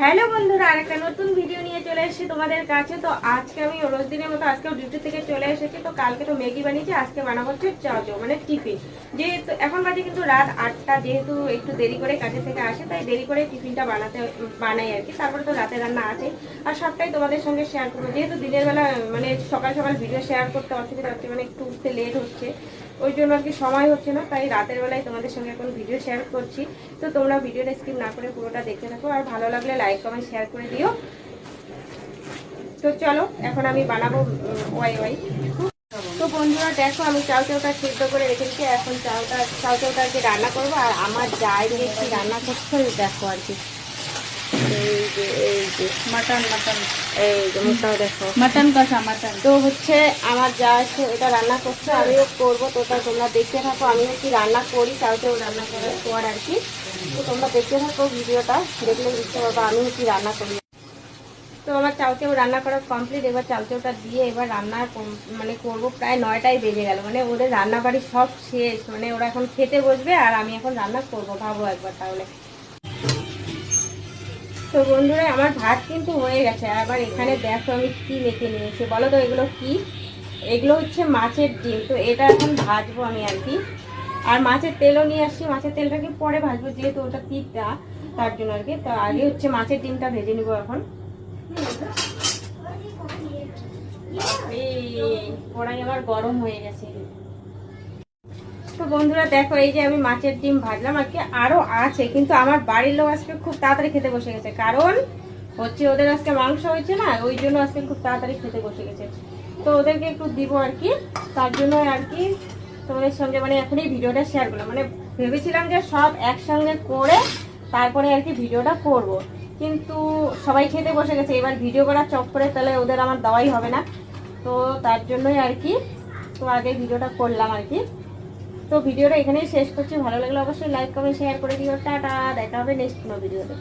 Hello বন্ধুরা, আরেকটা নতুন ভিডিও নিয়ে চলে এসেছি তোমাদের কাছে। তো আজকে আমি রোজ দিনের মতো আজকেও ডিউটি থেকে চলে এসেছি। তো কালকে তো ম্যাগি বানিয়েছি, আজকে বানাবো হচ্ছে চাচো মানে টিফিন। যেহেতু এখন বাজে কিন্তু রাত 8টা, যেহেতু একটু দেরি করে কাজে থেকে আসে তাই দেরি করে টিফিনটা বানাই আর কি। তারপরে তো রাতে রান্না আছে আর সবটাই তোমাদের সঙ্গে শেয়ার করবো। যেহেতু দিনের বেলা মানে সকাল সকাল ভিডিও শেয়ার করতে অসুবিধা হচ্ছে, মানে একটু উঠতে লেট হচ্ছে, ওই জন্য আর কি সময় হচ্ছে না, তাই রাতের বেলায় তোমাদের সঙ্গে এখন ভিডিও শেয়ার করছি। তো তোমরা ভিডিওটা স্কিপ না করে পুরোটা দেখতে থাকো, আর ভালো লাগলে লাইক কমেন্ট শেয়ার করে দিও। তো চলো এখন আমি বানাবো ওয়াই। তো বন্ধুরা দেখো, আমি চাউটা সিদ্ধ করে রেখেছি। এখন চাউটা আর কি রান্না করবো। আর আমার যাই যে কি রান্না করছে দেখো আর কি, এই যে মাটন এই যে মুখটাও দেখো, মাটন কষা মাটন। তো হচ্ছে আমার যা আছে এটা রান্না করছে, আমিও করবো। তো তাই তোমরা দেখতে থাকো, আমিও কি রান্না করি চাউটাও রান্না করার পর আর কি। তো তোমরা দেখতে থাকো ভিডিওটা, দেখলে বুঝতে পারবো আমিও কি রান্না করি। তো আমার চাউচাউ রান্না করা কমপ্লিট। এবার চাউচাউটা দিয়ে এবার রান্না মানে করবো। প্রায় 9টাই বেজে গেল, মানে ওদের রান্না বাড়ি সব শেষ, মানে ওরা এখন খেতে বসবে আর আমি এখন রান্না করবো। ভাবো একবার তাহলে। তো বন্ধুরা আমার ভাত কিন্তু হয়ে গেছে। আবার এখানে দেখো আমি কি মেখে নিয়েছি বলো তো, এগুলো কি? এগুলো হচ্ছে মাছের ডিম। তো এটা এখন ভাজবো আমি আর কি। আর মাছের তেলও নিয়ে আসছি, মাছের তেলটাকে পরে ভাজবো যেহেতু ওটা তিতটা, তার জন্য আর কি। তো আগে হচ্ছে মাছের ডিমটা ভেজে নিবো এখন। কড়াই আমার গরম হয়ে গেছে। তো বন্ধুরা দেখো, এই যে আমি মাছের ডিম ভাজলাম আর কি। আরো আছে, কিন্তু আমার বাড়ির লোক আজকে খুব তাড়াতাড়ি খেতে বসে গেছে, কারণ হচ্ছে ওদের আজকে মাংস হয়েছে না, ওই জন্য আজকে খুব তাড়াতাড়ি খেতে বসে গেছে। তো ওদেরকে একটু দিব আর কি, তার জন্য আর কি তোমাদের সঙ্গে মানে এখন এই ভিডিওটা শেয়ার করলাম। মানে ভেবেছিলাম যে সব একসঙ্গে করে তারপরে আর কি ভিডিওটা করব, কিন্তু সবাই খেতে বসে গেছে। এবার ভিডিও করার চক্করে তাহলে ওদের আমার দেওয়াই হবে না, তো তার জন্যই আর কি তো আগে ভিডিওটা করলাম আর কি। তো ভিডিওটা এখানেই শেষ করছি। ভালো লাগলে অবশ্যই লাইক কমেন্ট শেয়ার করে দিও। টাটা, দেখা হবে নেক্সট কোনো ভিডিওতে।